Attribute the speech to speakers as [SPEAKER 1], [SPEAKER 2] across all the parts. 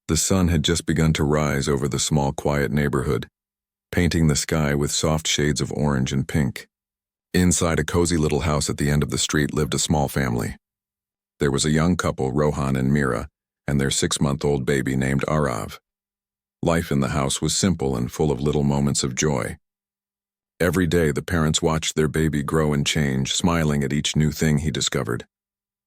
[SPEAKER 1] The sun had just begun to rise over the small, quiet neighborhood, painting the sky with soft shades of orange and pink. Inside a cozy little house at the end of the street lived a small family. There was a young couple, Rohan and Mira, and their 6-month-old baby named Arav. Life in the house was simple and full of little moments of joy. Every day the parents watched their baby grow and change, smiling at each new thing he discovered.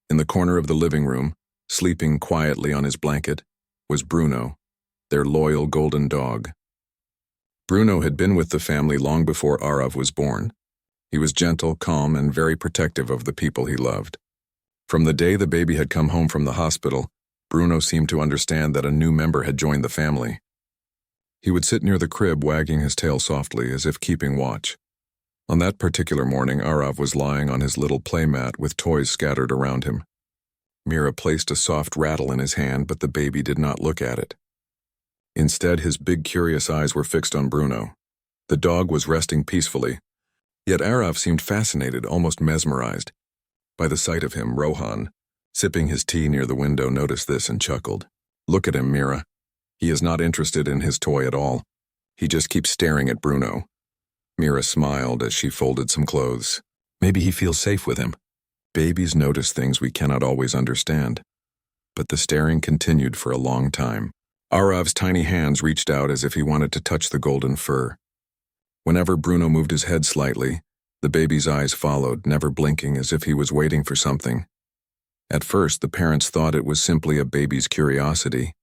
[SPEAKER 1] In the corner of the living room, sleeping quietly on his blanket, was Bruno, their loyal golden dog. Bruno had been with the family long before Arav was born. He was gentle, calm, and very protective of the people he loved. From the day the baby had come home from the hospital, Bruno seemed to understand that a new member had joined the family. He would sit near the crib wagging his tail softly as if keeping watch. On that particular morning, Arav was lying on his little playmat with toys scattered around him. Mira placed a soft rattle in his hand, but the baby did not look at it. Instead, his big curious eyes were fixed on Bruno. The dog was resting peacefully, yet Arav seemed fascinated, almost mesmerized. By the sight of him, Rohan, sipping his tea near the window, noticed this and chuckled. "Look at him, Mira. He is not interested in his toy at all. He just keeps staring at Bruno." Mira smiled as she folded some clothes. "Maybe he feels safe with him." Babies notice things we cannot always understand. But the staring continued for a long time. Arav's tiny hands reached out as if he wanted to touch the golden fur. Whenever Bruno moved his head slightly, the baby's eyes followed, never blinking, as if he was waiting for something. At first, the parents thought it was simply a baby's curiosity.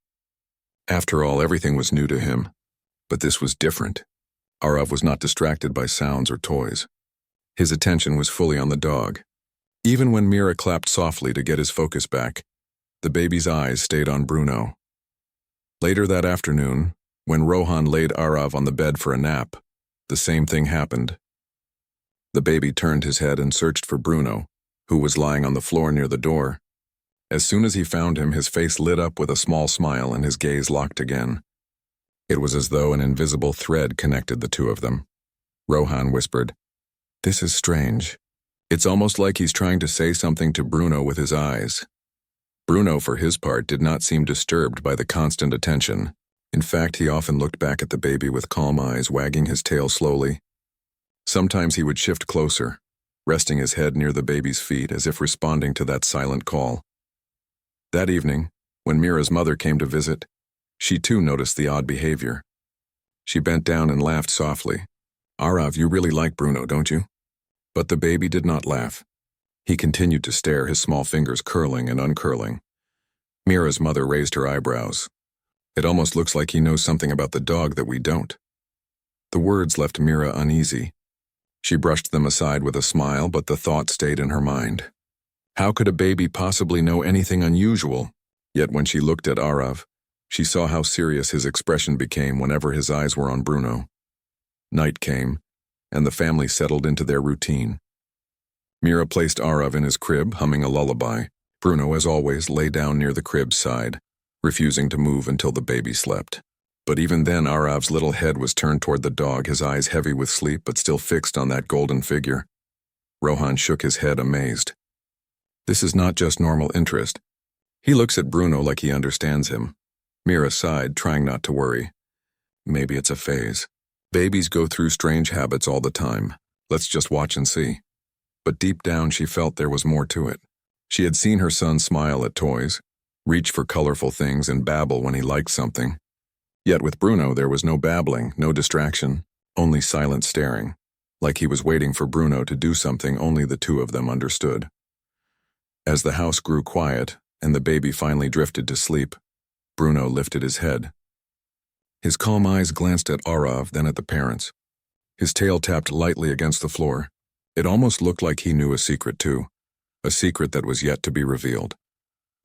[SPEAKER 1] After all, everything was new to him. But this was different. Arav was not distracted by sounds or toys. His attention was fully on the dog. Even when Mira clapped softly to get his focus back, the baby's eyes stayed on Bruno. Later that afternoon, when Rohan laid Arav on the bed for a nap, the same thing happened. The baby turned his head and searched for Bruno, who was lying on the floor near the door. As soon as he found him, his face lit up with a small smile and his gaze locked again. It was as though an invisible thread connected the two of them. Rohan whispered, "This is strange. It's almost like he's trying to say something to Bruno with his eyes." Bruno, for his part, did not seem disturbed by the constant attention. In fact, he often looked back at the baby with calm eyes, wagging his tail slowly. Sometimes he would shift closer, resting his head near the baby's feet as if responding to that silent call. That evening, when Mira's mother came to visit, she too noticed the odd behavior. She bent down and laughed softly. "Arav, you really like Bruno, don't you?" But the baby did not laugh. He continued to stare, his small fingers curling and uncurling. Mira's mother raised her eyebrows. "It almost looks like he knows something about the dog that we don't." The words left Mira uneasy. She brushed them aside with a smile, but the thought stayed in her mind. How could a baby possibly know anything unusual? Yet when she looked at Arav, she saw how serious his expression became whenever his eyes were on Bruno. Night came, and the family settled into their routine. Mira placed Arav in his crib, humming a lullaby. Bruno, as always, lay down near the crib's side, refusing to move until the baby slept. But even then, Arav's little head was turned toward the dog, his eyes heavy with sleep but still fixed on that golden figure. Rohan shook his head, amazed. This is not just normal interest. He looks at Bruno like he understands him. Mira sighed, trying not to worry. Maybe it's a phase. Babies go through strange habits all the time. Let's just watch and see. But deep down she felt there was more to it. She had seen her son smile at toys, reach for colorful things and babble when he liked something. Yet with Bruno there was no babbling, no distraction, only silent staring, like he was waiting for Bruno to do something only the two of them understood. As the house grew quiet and the baby finally drifted to sleep, Bruno lifted his head. His calm eyes glanced at Arav, then at the parents. His tail tapped lightly against the floor. It almost looked like he knew a secret too, a secret that was yet to be revealed.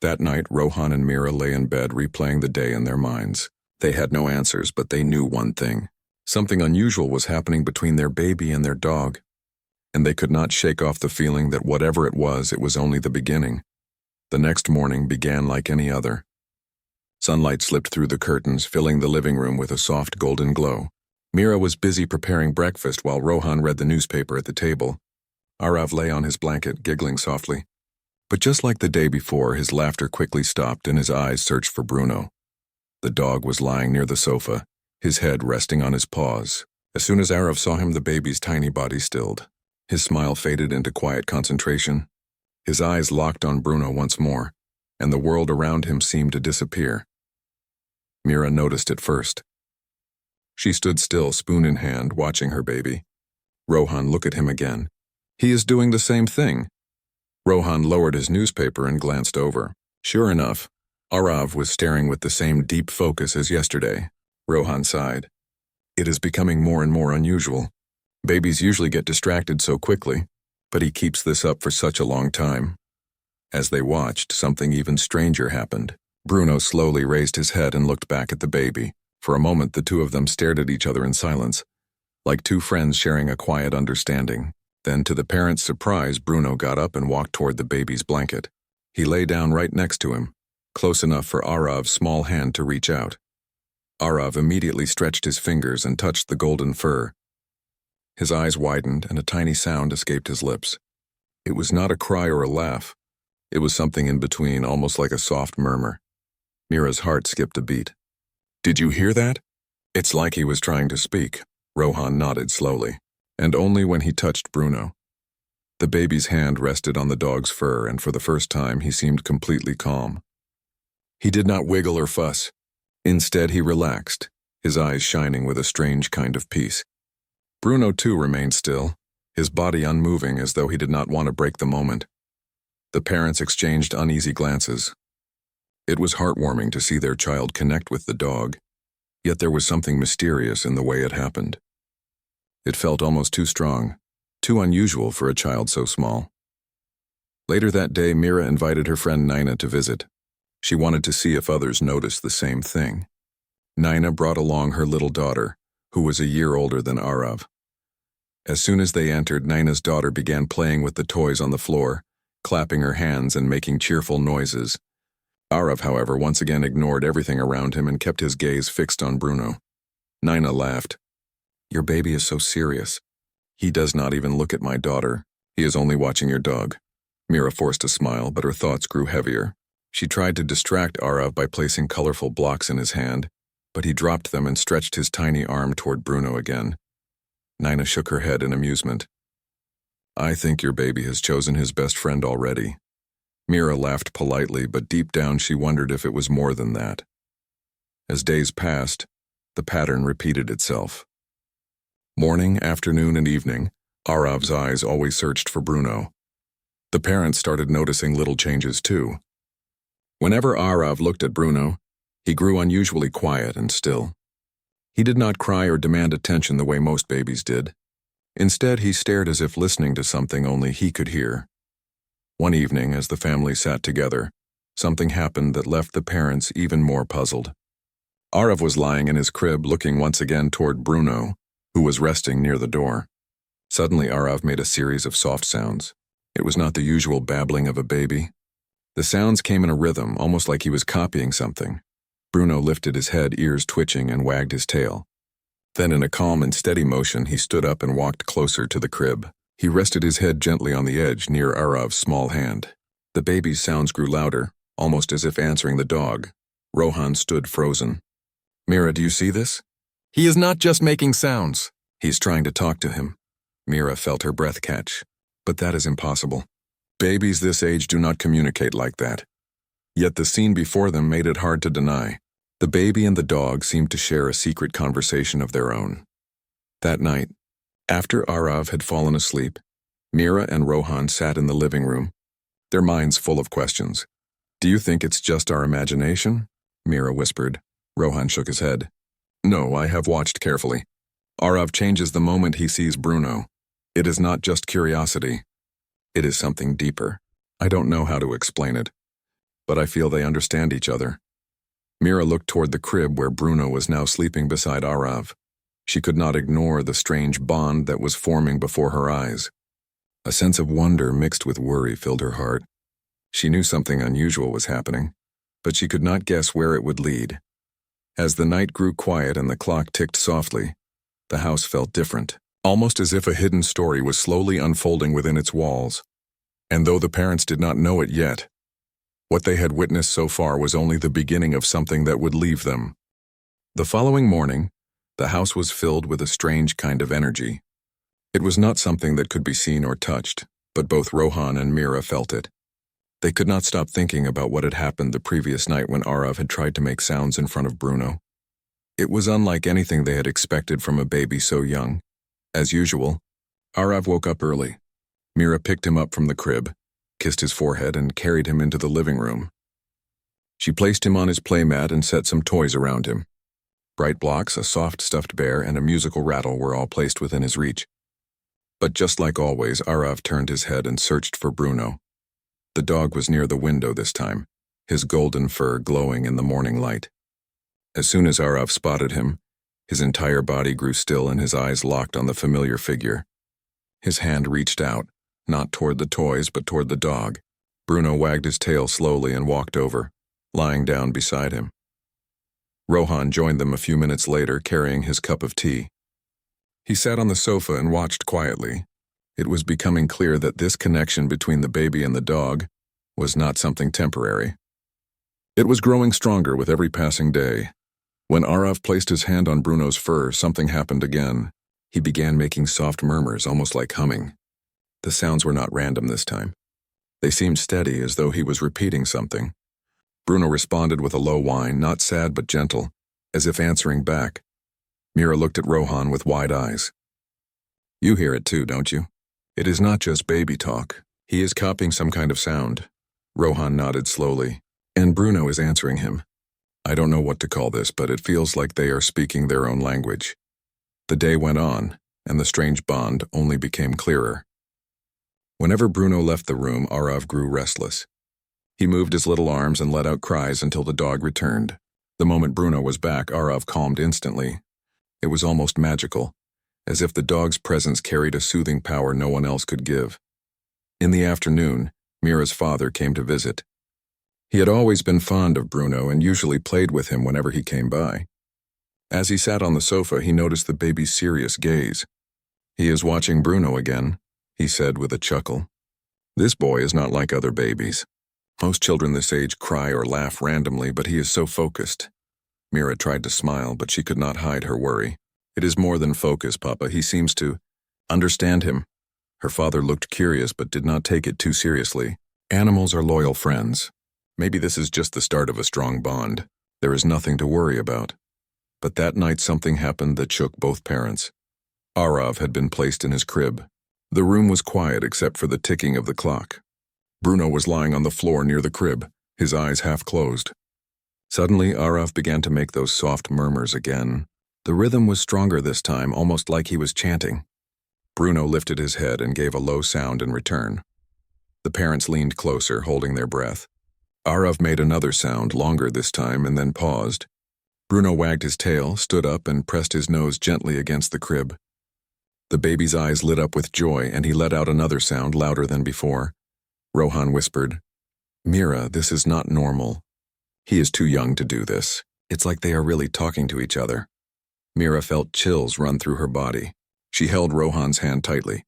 [SPEAKER 1] That night, Rohan and Mira lay in bed replaying the day in their minds. They had no answers, but they knew one thing. Something unusual was happening between their baby and their dog. And they could not shake off the feeling that whatever it was only the beginning. The next morning began like any other. Sunlight slipped through the curtains, filling the living room with a soft golden glow. Mira was busy preparing breakfast while Rohan read the newspaper at the table. Arav lay on his blanket, giggling softly. But just like the day before, his laughter quickly stopped and his eyes searched for Bruno. The dog was lying near the sofa, his head resting on his paws. As soon as Arav saw him, the baby's tiny body stilled. His smile faded into quiet concentration. His eyes locked on Bruno once more, and the world around him seemed to disappear. Mira noticed it first. She stood still, spoon in hand, watching her baby. Rohan looked at him again. He is doing the same thing. Rohan lowered his newspaper and glanced over. Sure enough, Arav was staring with the same deep focus as yesterday. Rohan sighed. It is becoming more and more unusual. Babies usually get distracted so quickly, but he keeps this up for such a long time. As they watched, something even stranger happened. Bruno slowly raised his head and looked back at the baby. For a moment, the two of them stared at each other in silence, like two friends sharing a quiet understanding. Then, to the parents' surprise, Bruno got up and walked toward the baby's blanket. He lay down right next to him, close enough for Arav's small hand to reach out. Arav immediately stretched his fingers and touched the golden fur. His eyes widened and a tiny sound escaped his lips. It was not a cry or a laugh. It was something in between, almost like a soft murmur. Mira's heart skipped a beat. Did you hear that? It's like he was trying to speak. Rohan nodded slowly, and only when he touched Bruno. The baby's hand rested on the dog's fur, and for the first time he seemed completely calm. He did not wiggle or fuss. Instead, he relaxed, his eyes shining with a strange kind of peace. Bruno, too, remained still, his body unmoving as though he did not want to break the moment. The parents exchanged uneasy glances. It was heartwarming to see their child connect with the dog, yet there was something mysterious in the way it happened. It felt almost too strong, too unusual for a child so small. Later that day, Mira invited her friend Nina to visit. She wanted to see if others noticed the same thing. Nina brought along her little daughter, who was a year older than Arav. As soon as they entered, Nina's daughter began playing with the toys on the floor, clapping her hands and making cheerful noises. Arav, however, once again ignored everything around him and kept his gaze fixed on Bruno. Nina laughed. Your baby is so serious. He does not even look at my daughter. He is only watching your dog. Mira forced a smile, but her thoughts grew heavier. She tried to distract Arav by placing colorful blocks in his hand, but he dropped them and stretched his tiny arm toward Bruno again. Nina shook her head in amusement. I think your baby has chosen his best friend already. Mira laughed politely, but deep down she wondered if it was more than that. As days passed, the pattern repeated itself. Morning, afternoon, and evening, Arav's eyes always searched for Bruno. The parents started noticing little changes too. Whenever Arav looked at Bruno, he grew unusually quiet and still. He did not cry or demand attention the way most babies did. Instead, he stared as if listening to something only he could hear. One evening, as the family sat together, something happened that left the parents even more puzzled. Arav was lying in his crib looking once again toward Bruno, who was resting near the door. Suddenly, Arav made a series of soft sounds. It was not the usual babbling of a baby. The sounds came in a rhythm, almost like he was copying something. Bruno lifted his head, ears twitching, and wagged his tail. Then, in a calm and steady motion, he stood up and walked closer to the crib. He rested his head gently on the edge near Arav's small hand. The baby's sounds grew louder, almost as if answering the dog. Rohan stood frozen. Mira, do you see this? He is not just making sounds. He's trying to talk to him. Mira felt her breath catch. But that is impossible. Babies this age do not communicate like that. Yet the scene before them made it hard to deny. The baby and the dog seemed to share a secret conversation of their own. That night, after Arav had fallen asleep, Mira and Rohan sat in the living room, their minds full of questions. Do you think it's just our imagination? Mira whispered. Rohan shook his head. No, I have watched carefully. Arav changes the moment he sees Bruno. It is not just curiosity. It is something deeper. I don't know how to explain it, but I feel they understand each other. Mira looked toward the crib where Bruno was now sleeping beside Arav. She could not ignore the strange bond that was forming before her eyes. A sense of wonder mixed with worry filled her heart. She knew something unusual was happening, but she could not guess where it would lead. As the night grew quiet and the clock ticked softly, the house felt different, almost as if a hidden story was slowly unfolding within its walls. And though the parents did not know it yet, What they had witnessed so far was only the beginning of something that would leave them. The following morning, the house was filled with a strange kind of energy. It was not something that could be seen or touched, but both Rohan and Mira felt it. They could not stop thinking about what had happened the previous night when Arav had tried to make sounds in front of Bruno. It was unlike anything they had expected from a baby so young. As usual, Arav woke up early. Mira picked him up from the crib, kissed his forehead, and carried him into the living room. She placed him on his playmat and set some toys around him. Bright blocks, a soft stuffed bear, and a musical rattle were all placed within his reach. But just like always, Arav turned his head and searched for Bruno. The dog was near the window this time, his golden fur glowing in the morning light. As soon as Arav spotted him, his entire body grew still and his eyes locked on the familiar figure. His hand reached out, not toward the toys but toward the dog. Bruno wagged his tail slowly and walked over, lying down beside him. Rohan joined them a few minutes later, carrying his cup of tea. He sat on the sofa and watched quietly. It was becoming clear that this connection between the baby and the dog was not something temporary. It was growing stronger with every passing day. When Arav placed his hand on Bruno's fur, something happened again. He began making soft murmurs, almost like humming. The sounds were not random this time. They seemed steady, as though he was repeating something. Bruno responded with a low whine, not sad but gentle, as if answering back. Mira looked at Rohan with wide eyes. "You hear it too, don't you? It is not just baby talk. He is copying some kind of sound." Rohan nodded slowly. "And Bruno is answering him. I don't know what to call this, but it feels like they are speaking their own language." The day went on, and the strange bond only became clearer. Whenever Bruno left the room, Arav grew restless. He moved his little arms and let out cries until the dog returned. The moment Bruno was back, Arav calmed instantly. It was almost magical, as if the dog's presence carried a soothing power no one else could give. In the afternoon, Mira's father came to visit. He had always been fond of Bruno and usually played with him whenever he came by. As he sat on the sofa, he noticed the baby's serious gaze. "He is watching Bruno again," he said with a chuckle. "This boy is not like other babies. Most children this age cry or laugh randomly, but he is so focused." Mira tried to smile, but she could not hide her worry. "It is more than focus, Papa. He seems to understand him." Her father looked curious but did not take it too seriously. "Animals are loyal friends. Maybe this is just the start of a strong bond. There is nothing to worry about." But that night something happened that shook both parents. Arav had been placed in his crib. The room was quiet except for the ticking of the clock. Bruno was lying on the floor near the crib, his eyes half closed. Suddenly, Arav began to make those soft murmurs again. The rhythm was stronger this time, almost like he was chanting. Bruno lifted his head and gave a low sound in return. The parents leaned closer, holding their breath. Arav made another sound, longer this time, and then paused. Bruno wagged his tail, stood up, and pressed his nose gently against the crib. The baby's eyes lit up with joy, and he let out another sound, louder than before. Rohan whispered, "Mira, this is not normal. He is too young to do this. It's like they are really talking to each other." Mira felt chills run through her body. She held Rohan's hand tightly.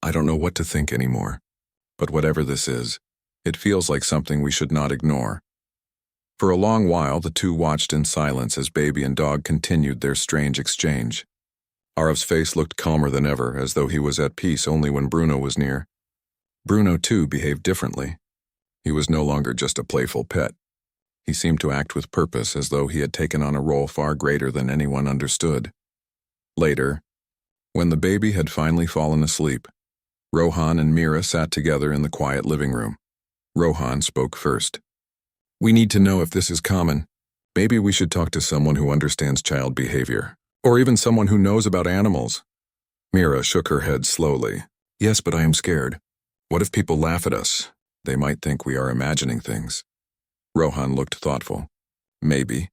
[SPEAKER 1] "I don't know what to think anymore. But whatever this is, it feels like something we should not ignore." For a long while, the two watched in silence as baby and dog continued their strange exchange. Arav's face looked calmer than ever, as though he was at peace only when Bruno was near. Bruno, too, behaved differently. He was no longer just a playful pet. He seemed to act with purpose, as though he had taken on a role far greater than anyone understood. Later, when the baby had finally fallen asleep, Rohan and Mira sat together in the quiet living room. Rohan spoke first. "We need to know if this is common. Maybe we should talk to someone who understands child behavior, or even someone who knows about animals." Mira shook her head slowly. "Yes, but I am scared. What if people laugh at us? They might think we are imagining things." Rohan looked thoughtful. "Maybe,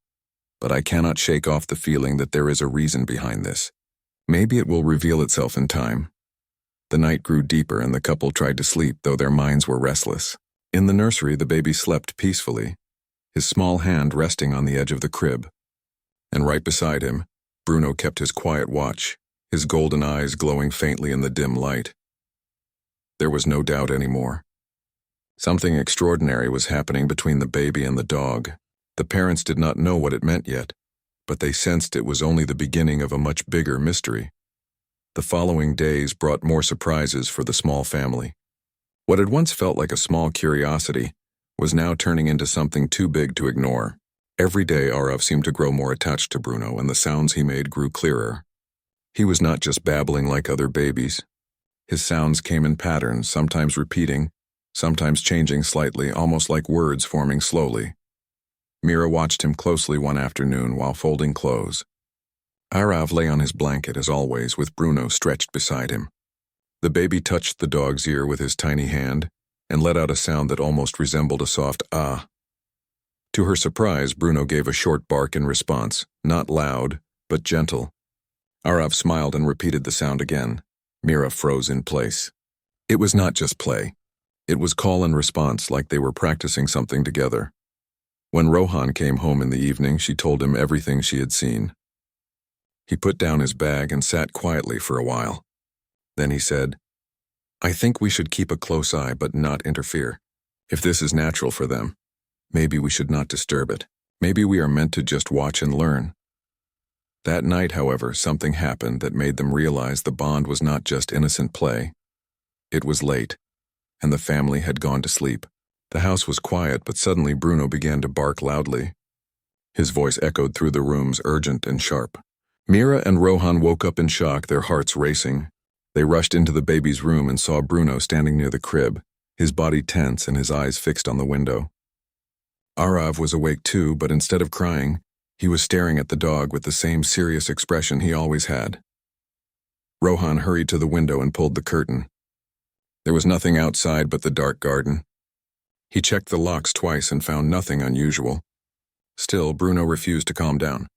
[SPEAKER 1] but I cannot shake off the feeling that there is a reason behind this. Maybe it will reveal itself in time." The night grew deeper and the couple tried to sleep, though their minds were restless. In the nursery, the baby slept peacefully, his small hand resting on the edge of the crib. And right beside him, Bruno kept his quiet watch, his golden eyes glowing faintly in the dim light. There was no doubt anymore. Something extraordinary was happening between the baby and the dog. The parents did not know what it meant yet, but they sensed it was only the beginning of a much bigger mystery. The following days brought more surprises for the small family. What had once felt like a small curiosity was now turning into something too big to ignore. Every day Arav seemed to grow more attached to Bruno, and the sounds he made grew clearer. He was not just babbling like other babies. His sounds came in patterns, sometimes repeating, sometimes changing slightly, almost like words forming slowly. Mira watched him closely one afternoon while folding clothes. Arav lay on his blanket as always, with Bruno stretched beside him. The baby touched the dog's ear with his tiny hand and let out a sound that almost resembled a soft ah. To her surprise, Bruno gave a short bark in response, not loud, but gentle. Arav smiled and repeated the sound again. Mira froze in place. It was not just play. It was call and response, like they were practicing something together. When Rohan came home in the evening, she told him everything she had seen. He put down his bag and sat quietly for a while. Then he said, "I think we should keep a close eye but not interfere. If this is natural for them, maybe we should not disturb it. Maybe we are meant to just watch and learn." That night, however, something happened that made them realize the bond was not just innocent play. It was late, and the family had gone to sleep. The house was quiet, but suddenly Bruno began to bark loudly. His voice echoed through the rooms, urgent and sharp. Mira and Rohan woke up in shock, their hearts racing. They rushed into the baby's room and saw Bruno standing near the crib, his body tense and his eyes fixed on the window. Arav was awake too, but instead of crying, he was staring at the dog with the same serious expression he always had. Rohan hurried to the window and pulled the curtain. There was nothing outside but the dark garden. He checked the locks twice and found nothing unusual. Still, Bruno refused to calm down.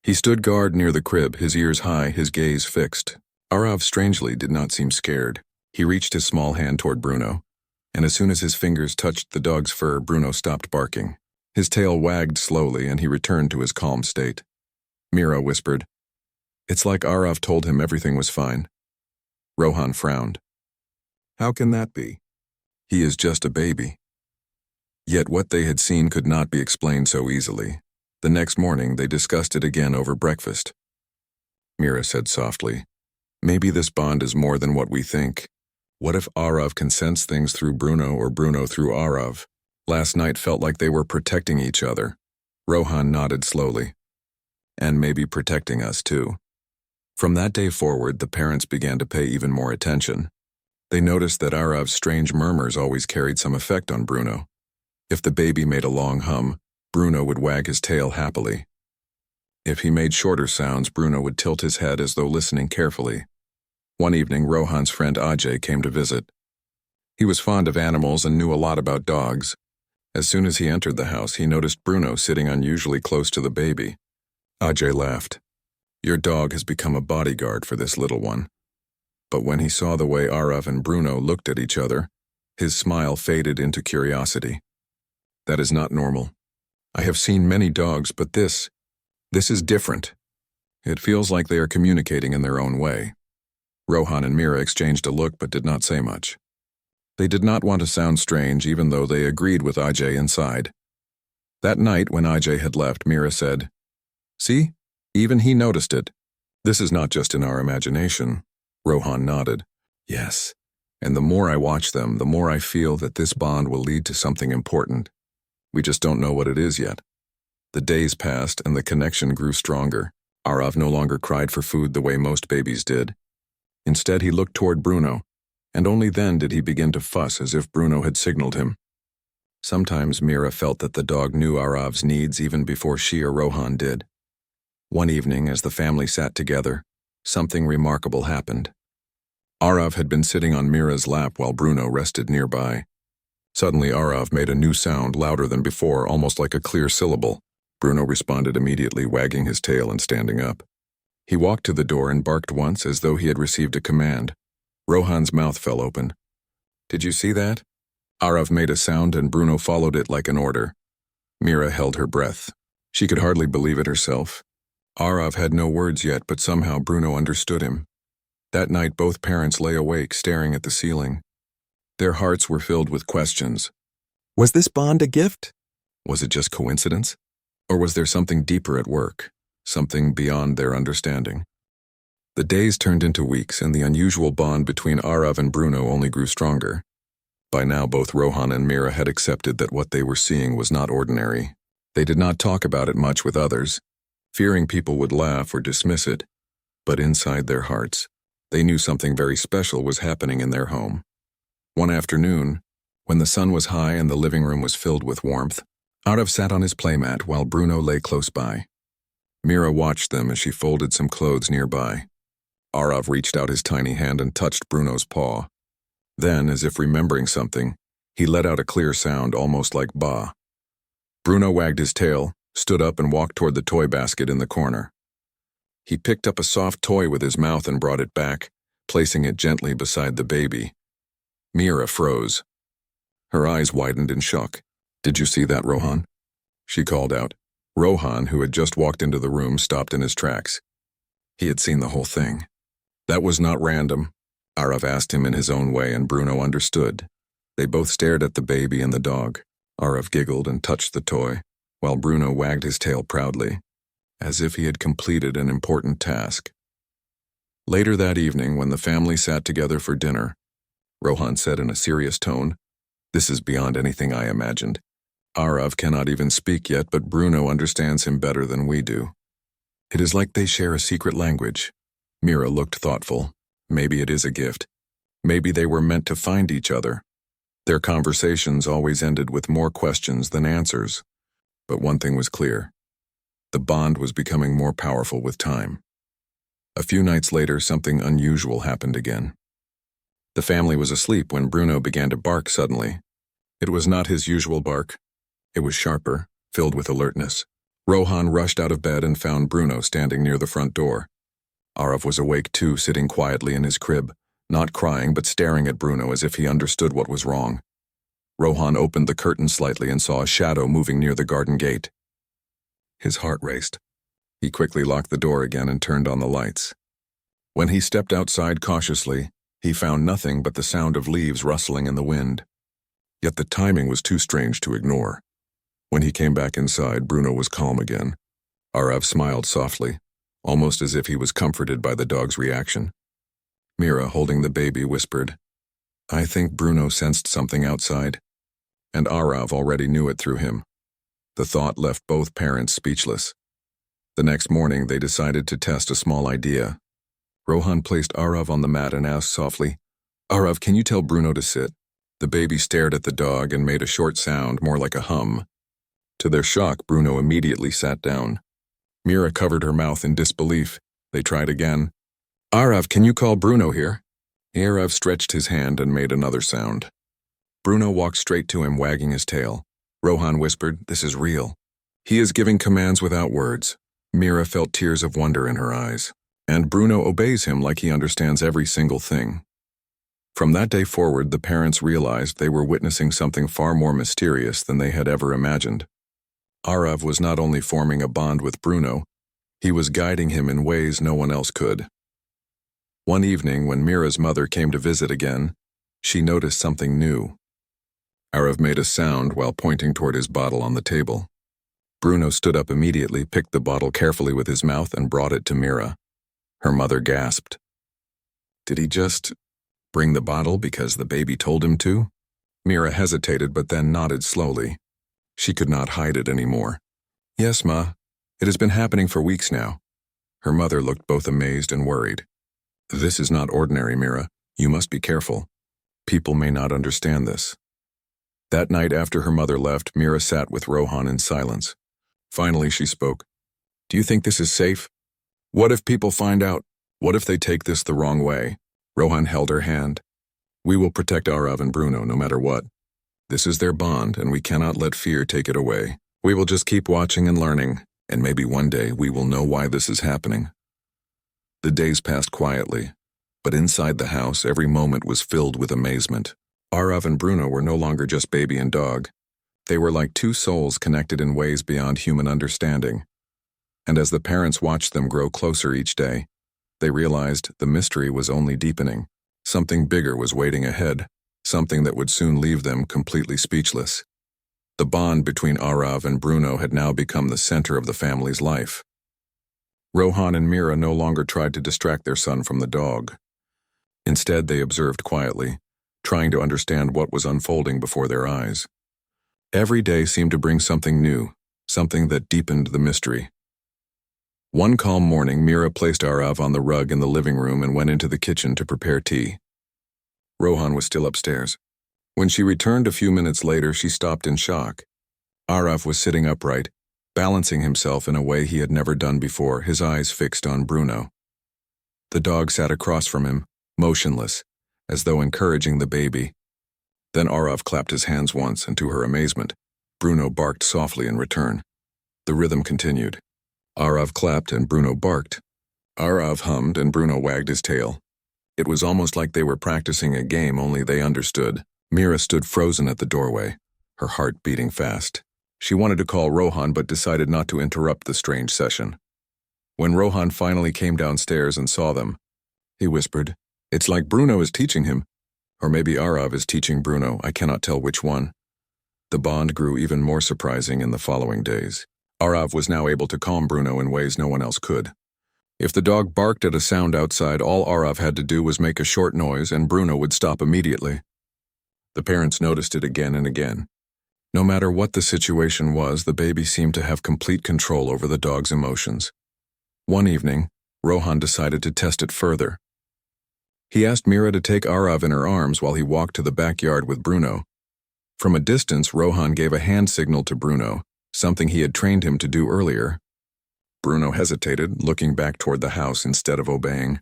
[SPEAKER 1] He stood guard near the crib, his ears high, his gaze fixed. Arav strangely did not seem scared. He reached his small hand toward Bruno, and as soon as his fingers touched the dog's fur, Bruno stopped barking. His tail wagged slowly, and he returned to his calm state. Mira whispered, "It's like Arav told him everything was fine." Rohan frowned. "How can that be? He is just a baby." Yet what they had seen could not be explained so easily. The next morning, they discussed it again over breakfast. Mira said softly, "Maybe this bond is more than what we think. What if Arav can sense things through Bruno or Bruno through Arav? Last night felt like they were protecting each other." Rohan nodded slowly. "And maybe protecting us too." From that day forward, the parents began to pay even more attention. They noticed that Arav's strange murmurs always carried some effect on Bruno. If the baby made a long hum, Bruno would wag his tail happily. If he made shorter sounds, Bruno would tilt his head as though listening carefully. One evening, Rohan's friend Ajay came to visit. He was fond of animals and knew a lot about dogs. As soon as he entered the house, he noticed Bruno sitting unusually close to the baby. Ajay laughed. "Your dog has become a bodyguard for this little one." But when he saw the way Arav and Bruno looked at each other, his smile faded into curiosity. "That is not normal. I have seen many dogs, but this is different. It feels like they are communicating in their own way." Rohan and Mira exchanged a look but did not say much. They did not want to sound strange, even though they agreed with Ajay inside. That night, when Ajay had left, Mira said, "See? Even he noticed it. This is not just in our imagination." Rohan nodded. "Yes, and the more I watch them, the more I feel that this bond will lead to something important. We just don't know what it is yet." The days passed and the connection grew stronger. Arav no longer cried for food the way most babies did. Instead, he looked toward Bruno, and only then did he begin to fuss as if Bruno had signaled him. Sometimes Mira felt that the dog knew Arav's needs even before she or Rohan did. One evening, as the family sat together, something remarkable happened. Arav had been sitting on Mira's lap while Bruno rested nearby. Suddenly, Arav made a new sound, louder than before, almost like a clear syllable. Bruno responded immediately, wagging his tail and standing up. He walked to the door and barked once as though he had received a command. Rohan's mouth fell open. "Did you see that?" Arav made a sound and Bruno followed it like an order. Mira held her breath. She could hardly believe it herself. Arav had no words yet, but somehow Bruno understood him. That night both parents lay awake, staring at the ceiling. Their hearts were filled with questions. Was this bond a gift? Was it just coincidence? Or was there something deeper at work, something beyond their understanding? The days turned into weeks, and the unusual bond between Arav and Bruno only grew stronger. By now, both Rohan and Mira had accepted that what they were seeing was not ordinary. They did not talk about it much with others, fearing people would laugh or dismiss it. But inside their hearts, they knew something very special was happening in their home. One afternoon, when the sun was high and the living room was filled with warmth, Arav sat on his playmat while Bruno lay close by. Mira watched them as she folded some clothes nearby. Arav reached out his tiny hand and touched Bruno's paw. Then, as if remembering something, he let out a clear sound almost like ba. Bruno wagged his tail, stood up and walked toward the toy basket in the corner. He picked up a soft toy with his mouth and brought it back, placing it gently beside the baby. Mira froze. Her eyes widened in shock. "Did you see that, Rohan?" she called out. Rohan, who had just walked into the room, stopped in his tracks. He had seen the whole thing. That was not random. Arav asked him in his own way, and Bruno understood. They both stared at the baby and the dog. Arav giggled and touched the toy, while Bruno wagged his tail proudly, as if he had completed an important task. Later that evening, when the family sat together for dinner, Rohan said in a serious tone, "This is beyond anything I imagined. Arav cannot even speak yet, but Bruno understands him better than we do. It is like they share a secret language." Mira looked thoughtful. Maybe it is a gift. Maybe they were meant to find each other. Their conversations always ended with more questions than answers. But one thing was clear. The bond was becoming more powerful with time. A few nights later, something unusual happened again. The family was asleep when Bruno began to bark suddenly. It was not his usual bark. It was sharper, filled with alertness. Rohan rushed out of bed and found Bruno standing near the front door. Arav was awake too, sitting quietly in his crib, not crying but staring at Bruno as if he understood what was wrong. Rohan opened the curtain slightly and saw a shadow moving near the garden gate. His heart raced. He quickly locked the door again and turned on the lights. When he stepped outside cautiously, he found nothing but the sound of leaves rustling in the wind. Yet the timing was too strange to ignore. When he came back inside, Bruno was calm again. Arav smiled softly, almost as if he was comforted by the dog's reaction. Mira, holding the baby, whispered, "I think Bruno sensed something outside." And Arav already knew it through him. The thought left both parents speechless. The next morning, they decided to test a small idea. Rohan placed Arav on the mat and asked softly, "Arav, can you tell Bruno to sit?" The baby stared at the dog and made a short sound, more like a hum. To their shock, Bruno immediately sat down. Mira covered her mouth in disbelief. They tried again. "Arav, can you call Bruno here?" Arav stretched his hand and made another sound. Bruno walked straight to him, wagging his tail. Rohan whispered, "This is real. He is giving commands without words." Mira felt tears of wonder in her eyes. And Bruno obeys him like he understands every single thing. From that day forward, the parents realized they were witnessing something far more mysterious than they had ever imagined. Arav was not only forming a bond with Bruno, he was guiding him in ways no one else could. One evening, when Mira's mother came to visit again, she noticed something new. Arav made a sound while pointing toward his bottle on the table. Bruno stood up immediately, picked the bottle carefully with his mouth, and brought it to Mira. Her mother gasped. "Did he just bring the bottle because the baby told him to?" Mira hesitated but then nodded slowly. She could not hide it anymore. "Yes, Ma. It has been happening for weeks now." Her mother looked both amazed and worried. "This is not ordinary, Mira. You must be careful. People may not understand this." That night after her mother left, Mira sat with Rohan in silence. Finally, she spoke. "Do you think this is safe? What if people find out? What if they take this the wrong way?" Rohan held her hand. "We will protect Arav and Bruno no matter what. This is their bond, and we cannot let fear take it away. We will just keep watching and learning, and maybe one day we will know why this is happening." The days passed quietly, but inside the house every moment was filled with amazement. Arav and Bruno were no longer just baby and dog. They were like two souls connected in ways beyond human understanding. And as the parents watched them grow closer each day, they realized the mystery was only deepening. Something bigger was waiting ahead, something that would soon leave them completely speechless. The bond between Arav and Bruno had now become the center of the family's life. Rohan and Mira no longer tried to distract their son from the dog. Instead, they observed quietly, trying to understand what was unfolding before their eyes. Every day seemed to bring something new, something that deepened the mystery. One calm morning, Mira placed Arav on the rug in the living room and went into the kitchen to prepare tea. Rohan was still upstairs. When she returned a few minutes later, she stopped in shock. Arav was sitting upright, balancing himself in a way he had never done before, his eyes fixed on Bruno. The dog sat across from him, motionless, as though encouraging the baby. Then Arav clapped his hands once, and to her amazement, Bruno barked softly in return. The rhythm continued. Arav clapped and Bruno barked. Arav hummed and Bruno wagged his tail. It was almost like they were practicing a game, only they understood. Mira stood frozen at the doorway, her heart beating fast. She wanted to call Rohan but decided not to interrupt the strange session. When Rohan finally came downstairs and saw them, he whispered, "It's like Bruno is teaching him. Or maybe Arav is teaching Bruno, I cannot tell which one." The bond grew even more surprising in the following days. Arav was now able to calm Bruno in ways no one else could. If the dog barked at a sound outside, all Arav had to do was make a short noise and Bruno would stop immediately. The parents noticed it again and again. No matter what the situation was, the baby seemed to have complete control over the dog's emotions. One evening, Rohan decided to test it further. He asked Mira to take Arav in her arms while he walked to the backyard with Bruno. From a distance, Rohan gave a hand signal to Bruno, something he had trained him to do earlier. Bruno hesitated, looking back toward the house instead of obeying.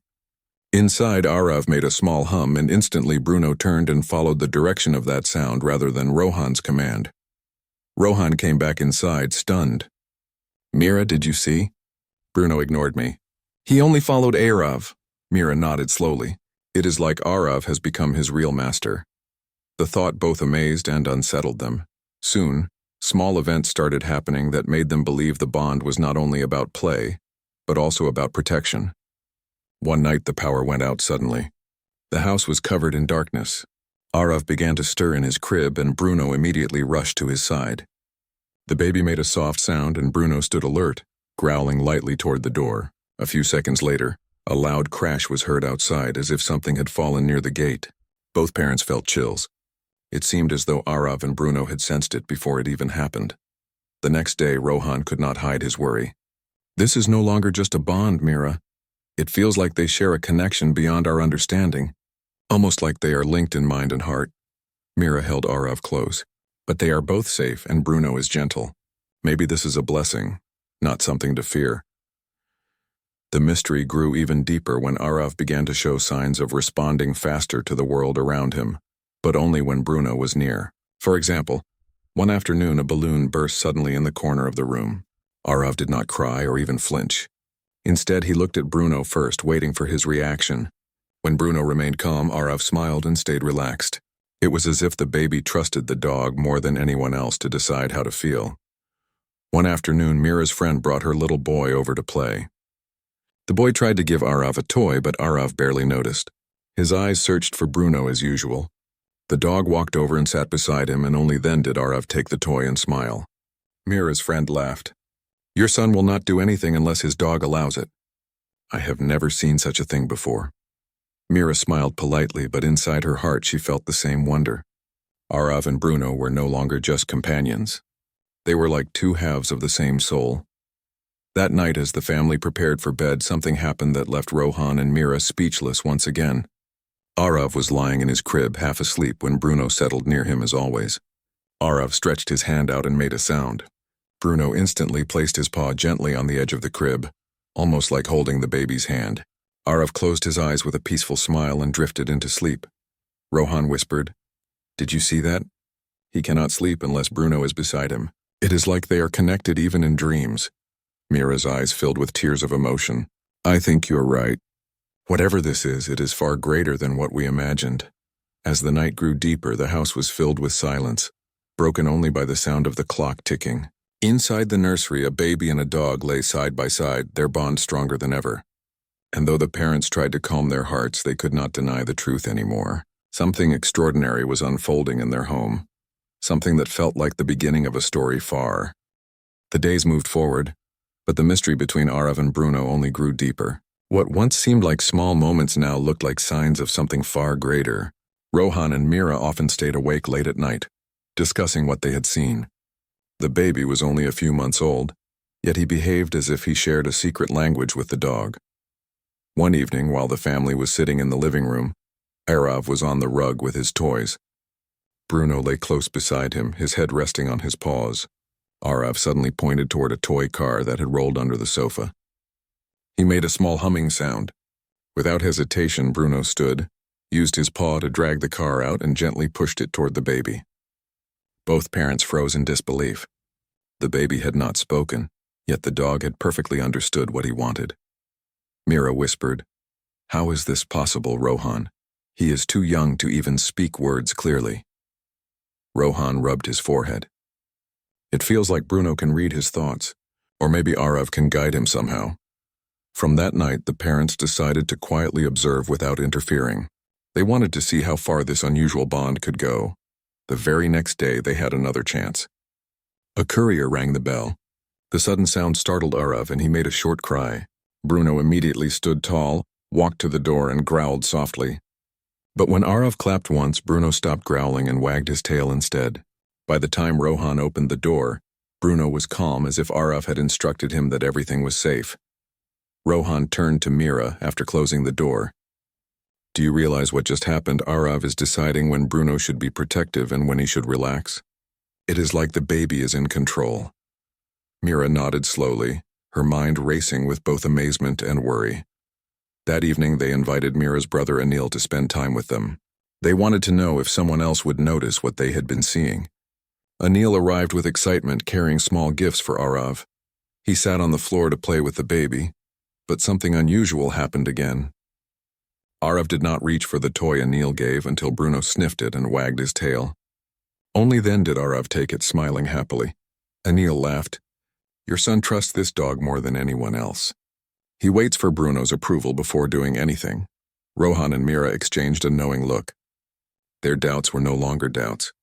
[SPEAKER 1] Inside, Arav made a small hum, and instantly Bruno turned and followed the direction of that sound rather than Rohan's command. Rohan came back inside, stunned. "Mira, did you see?" Bruno ignored me. "He only followed Arav." Mira nodded slowly. It is like Arav has become his real master. The thought both amazed and unsettled them. Soon, small events started happening that made them believe the bond was not only about play, but also about protection. One night the power went out suddenly. The house was covered in darkness. Arav began to stir in his crib and Bruno immediately rushed to his side. The baby made a soft sound and Bruno stood alert, growling lightly toward the door. A few seconds later, a loud crash was heard outside as if something had fallen near the gate. Both parents felt chills. It seemed as though Arav and Bruno had sensed it before it even happened. The next day, Rohan could not hide his worry. "This is no longer just a bond, Mira. It feels like they share a connection beyond our understanding, almost like they are linked in mind and heart." Mira held Arav close. "But they are both safe and Bruno is gentle. Maybe this is a blessing, not something to fear." The mystery grew even deeper when Arav began to show signs of responding faster to the world around him, but only when Bruno was near. For example, one afternoon a balloon burst suddenly in the corner of the room. Arav did not cry or even flinch. Instead, he looked at Bruno first, waiting for his reaction. When Bruno remained calm, Arav smiled and stayed relaxed. It was as if the baby trusted the dog more than anyone else to decide how to feel. One afternoon, Mira's friend brought her little boy over to play. The boy tried to give Arav a toy, but Arav barely noticed. His eyes searched for Bruno as usual. The dog walked over and sat beside him, and only then did Arav take the toy and smile. Mira's friend laughed. "Your son will not do anything unless his dog allows it." "I have never seen such a thing before." Mira smiled politely, but inside her heart she felt the same wonder. Arav and Bruno were no longer just companions. They were like two halves of the same soul. That night, as the family prepared for bed, something happened that left Rohan and Mira speechless once again. Arav was lying in his crib, half asleep, when Bruno settled near him as always. Arav stretched his hand out and made a sound. Bruno instantly placed his paw gently on the edge of the crib, almost like holding the baby's hand. Arav closed his eyes with a peaceful smile and drifted into sleep. Rohan whispered, "Did you see that? He cannot sleep unless Bruno is beside him. It is like they are connected even in dreams." Mira's eyes filled with tears of emotion. "I think you're right. Whatever this is, it is far greater than what we imagined." As the night grew deeper, the house was filled with silence, broken only by the sound of the clock ticking. Inside the nursery, a baby and a dog lay side by side, their bond stronger than ever. And though the parents tried to calm their hearts, they could not deny the truth anymore. Something extraordinary was unfolding in their home. something that felt like the beginning of a story far. The days moved forward, but the mystery between Arav and Bruno only grew deeper. What once seemed like small moments now looked like signs of something far greater. Rohan and Mira often stayed awake late at night, discussing what they had seen. The baby was only a few months old, yet he behaved as if he shared a secret language with the dog. One evening, while the family was sitting in the living room, Arav was on the rug with his toys. Bruno lay close beside him, his head resting on his paws. Arav suddenly pointed toward a toy car that had rolled under the sofa. He made a small humming sound. Without hesitation, Bruno stood, used his paw to drag the car out, and gently pushed it toward the baby. Both parents froze in disbelief. The baby had not spoken, yet the dog had perfectly understood what he wanted. Mira whispered, "How is this possible, Rohan? He is too young to even speak words clearly." Rohan rubbed his forehead. "It feels like Bruno can read his thoughts, or maybe Arav can guide him somehow." From that night, the parents decided to quietly observe without interfering. They wanted to see how far this unusual bond could go. The very next day, they had another chance. A courier rang the bell. The sudden sound startled Arav, and he made a short cry. Bruno immediately stood tall, walked to the door, and growled softly. But when Arav clapped once, Bruno stopped growling and wagged his tail instead. By the time Rohan opened the door, Bruno was calm, as if Arav had instructed him that everything was safe. Rohan turned to Mira after closing the door. "Do you realize what just happened? Arav is deciding when Bruno should be protective and when he should relax. It is like the baby is in control." Mira nodded slowly, her mind racing with both amazement and worry. That evening, they invited Mira's brother Anil to spend time with them. They wanted to know if someone else would notice what they had been seeing. Anil arrived with excitement, carrying small gifts for Arav. He sat on the floor to play with the baby, but something unusual happened again. Arav did not reach for the toy Anil gave until Bruno sniffed it and wagged his tail. Only then did Arav take it, smiling happily. Anil laughed. "Your son trusts this dog more than anyone else. He waits for Bruno's approval before doing anything." Rohan and Mira exchanged a knowing look. Their doubts were no longer doubts.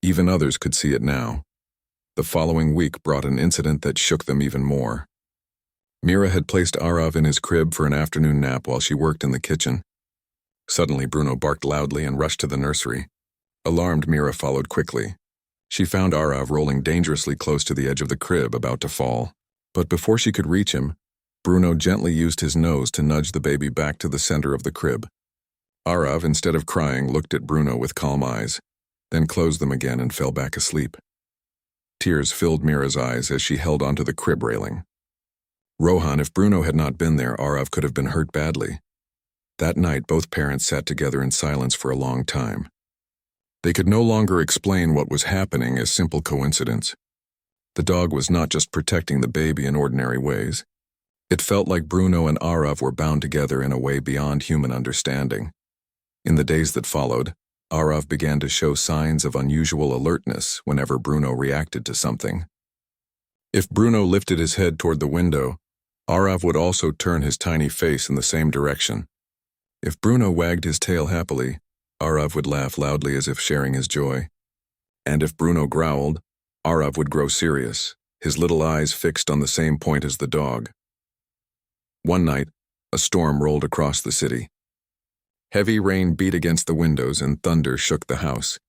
[SPEAKER 1] Even others could see it now. The following week brought an incident that shook them even more. Mira had placed Arav in his crib for an afternoon nap while she worked in the kitchen. Suddenly, Bruno barked loudly and rushed to the nursery. Alarmed, Mira followed quickly. She found Arav rolling dangerously close to the edge of the crib, about to fall. But before she could reach him, Bruno gently used his nose to nudge the baby back to the center of the crib. Arav, instead of crying, looked at Bruno with calm eyes, then closed them again and fell back asleep. Tears filled Mira's eyes as she held onto the crib railing. Rohan, if Bruno had not been there, Arav could have been hurt badly. That night, both parents sat together in silence for a long time. They could no longer explain what was happening as simple coincidence. The dog was not just protecting the baby in ordinary ways. It felt like Bruno and Arav were bound together in a way beyond human understanding. In the days that followed, Arav began to show signs of unusual alertness whenever Bruno reacted to something. If Bruno lifted his head toward the window, Arav would also turn his tiny face in the same direction. If Bruno wagged his tail happily, Arav would laugh loudly as if sharing his joy. And if Bruno growled, Arav would grow serious, his little eyes fixed on the same point as the dog. One night, a storm rolled across the city. Heavy rain beat against the windows and thunder shook the house.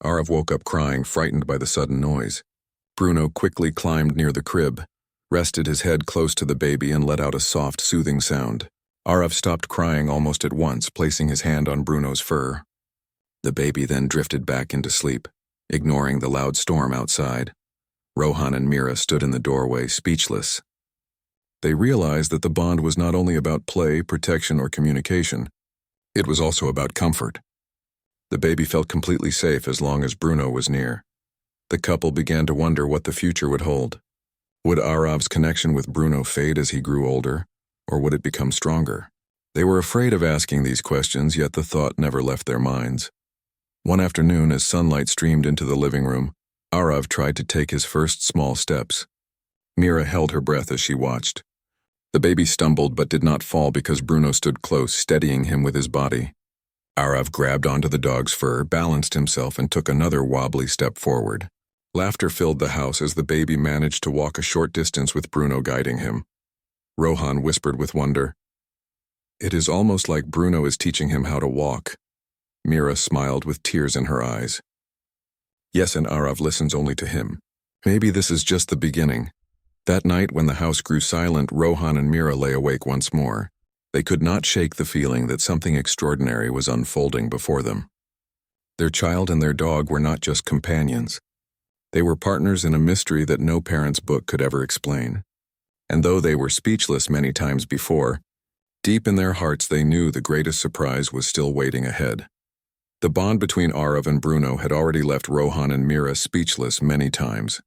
[SPEAKER 1] Arav woke up crying, frightened by the sudden noise. Bruno quickly climbed near the crib, rested his head close to the baby, and let out a soft, soothing sound. Arav stopped crying almost at once, placing his hand on Bruno's fur. The baby then drifted back into sleep, ignoring the loud storm outside. Rohan and Mira stood in the doorway, speechless. They realized that the bond was not only about play, protection, or communication. It was also about comfort. The baby felt completely safe as long as Bruno was near. The couple began to wonder what the future would hold. Would Arav's connection with Bruno fade as he grew older, or would it become stronger? They were afraid of asking these questions, yet the thought never left their minds. One afternoon, as sunlight streamed into the living room, Arav tried to take his first small steps. Mira held her breath as she watched. The baby stumbled but did not fall because Bruno stood close, steadying him with his body. Arav grabbed onto the dog's fur, balanced himself, and took another wobbly step forward. Laughter filled the house as the baby managed to walk a short distance with Bruno guiding him. Rohan whispered with wonder, "It is almost like Bruno is teaching him how to walk." Mira smiled with tears in her eyes. Yes, and Arav listens only to him. Maybe this is just the beginning. That night, when the house grew silent, Rohan and Mira lay awake once more. They could not shake the feeling that something extraordinary was unfolding before them. Their child and their dog were not just companions. They were partners in a mystery that no parent's book could ever explain. And though they were speechless many times before, deep in their hearts they knew the greatest surprise was still waiting ahead. The bond between Arav and Bruno had already left Rohan and Mira speechless many times.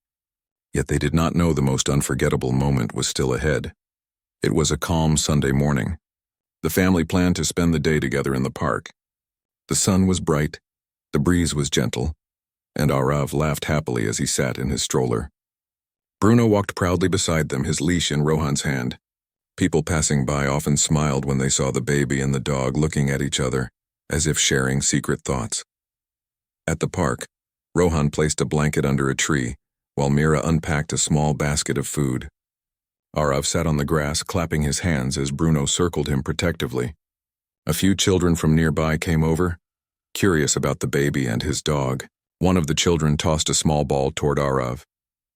[SPEAKER 1] Yet they did not know the most unforgettable moment was still ahead. It was a calm Sunday morning. The family planned to spend the day together in the park. The sun was bright, the breeze was gentle, and Arav laughed happily as he sat in his stroller. Bruno walked proudly beside them, his leash in Rohan's hand. People passing by often smiled when they saw the baby and the dog looking at each other, as if sharing secret thoughts. At the park, Rohan placed a blanket under a tree, while Mira unpacked a small basket of food. Arav sat on the grass, clapping his hands as Bruno circled him protectively. A few children from nearby came over, curious about the baby and his dog. One of the children tossed a small ball toward Arav.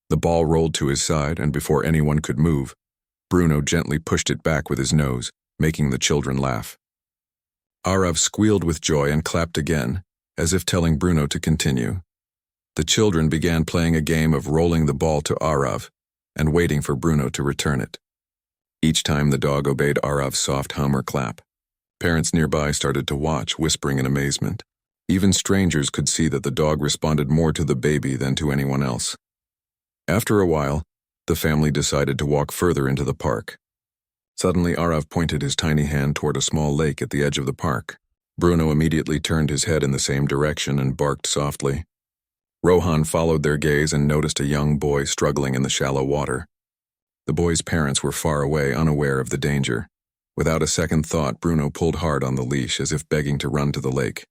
[SPEAKER 1] The ball rolled to his side, and before anyone could move, Bruno gently pushed it back with his nose, making the children laugh. Arav squealed with joy and clapped again, as if telling Bruno to continue. The children began playing a game of rolling the ball to Arav and waiting for Bruno to return it. Each time the dog obeyed Arav's soft hum or clap. Parents nearby started to watch, whispering in amazement. Even strangers could see that the dog responded more to the baby than to anyone else. After a while, the family decided to walk further into the park. Suddenly, Arav pointed his tiny hand toward a small lake at the edge of the park. Bruno immediately turned his head in the same direction and barked softly. Rohan followed their gaze and noticed a young boy struggling in the shallow water. The boy's parents were far away, unaware of the danger. Without a second thought, Bruno pulled hard on the leash, as if begging to run to the lake.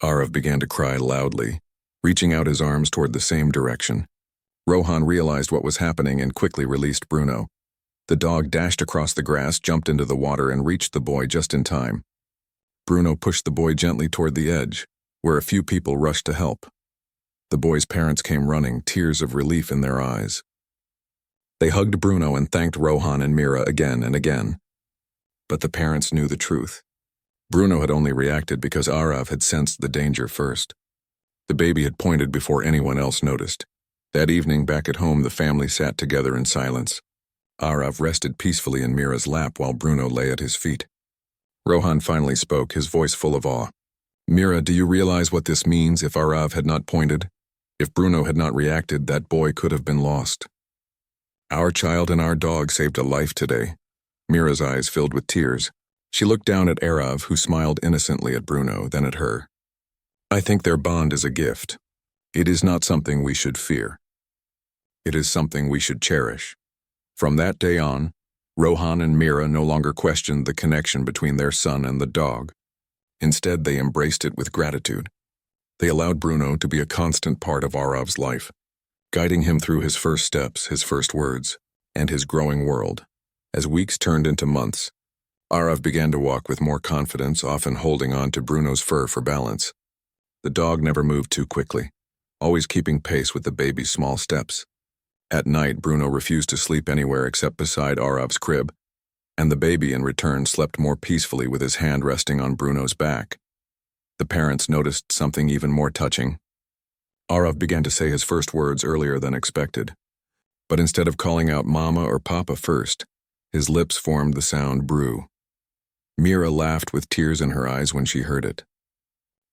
[SPEAKER 1] Arav began to cry loudly, reaching out his arms toward the same direction. Rohan realized what was happening and quickly released Bruno. The dog dashed across the grass, jumped into the water, and reached the boy just in time. Bruno pushed the boy gently toward the edge, where a few people rushed to help. The boy's parents came running, tears of relief in their eyes. They hugged Bruno and thanked Rohan and Mira again and again. But the parents knew the truth. Bruno had only reacted because Arav had sensed the danger first. The baby had pointed before anyone else noticed. That evening, back at home, the family sat together in silence. Arav rested peacefully in Mira's lap while Bruno lay at his feet. Rohan finally spoke, his voice full of awe. "Mira, do you realize what this means? If Arav had not pointed, if Bruno had not reacted, that boy could have been lost. Our child and our dog saved a life today." Mira's eyes filled with tears. She looked down at Arav, who smiled innocently at Bruno, then at her. "I think their bond is a gift. It is not something we should fear. It is something we should cherish." From that day on, Rohan and Mira no longer questioned the connection between their son and the dog. Instead, they embraced it with gratitude. They allowed Bruno to be a constant part of Arav's life, guiding him through his first steps, his first words, and his growing world. As weeks turned into months, Arav began to walk with more confidence, often holding on to Bruno's fur for balance. The dog never moved too quickly, always keeping pace with the baby's small steps. At night, Bruno refused to sleep anywhere except beside Arav's crib, and the baby in return slept more peacefully with his hand resting on Bruno's back. The parents noticed something even more touching. Arav began to say his first words earlier than expected, but instead of calling out Mama or Papa first, his lips formed the sound Brew. Mira laughed with tears in her eyes when she heard it.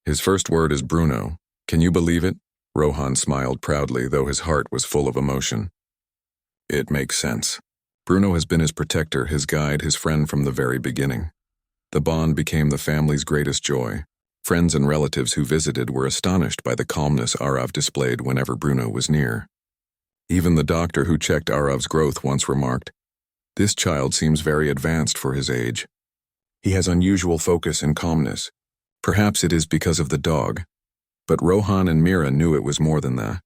[SPEAKER 1] "His first word is Bruno. Can you believe it?" Rohan smiled proudly, though his heart was full of emotion. "It makes sense. Bruno has been his protector, his guide, his friend from the very beginning." The bond became the family's greatest joy. Friends and relatives who visited were astonished by the calmness Arav displayed whenever Bruno was near. Even the doctor who checked Arav's growth once remarked, "This child seems very advanced for his age. He has unusual focus and calmness. Perhaps it is because of the dog, but Rohan and Mira knew it was more than that.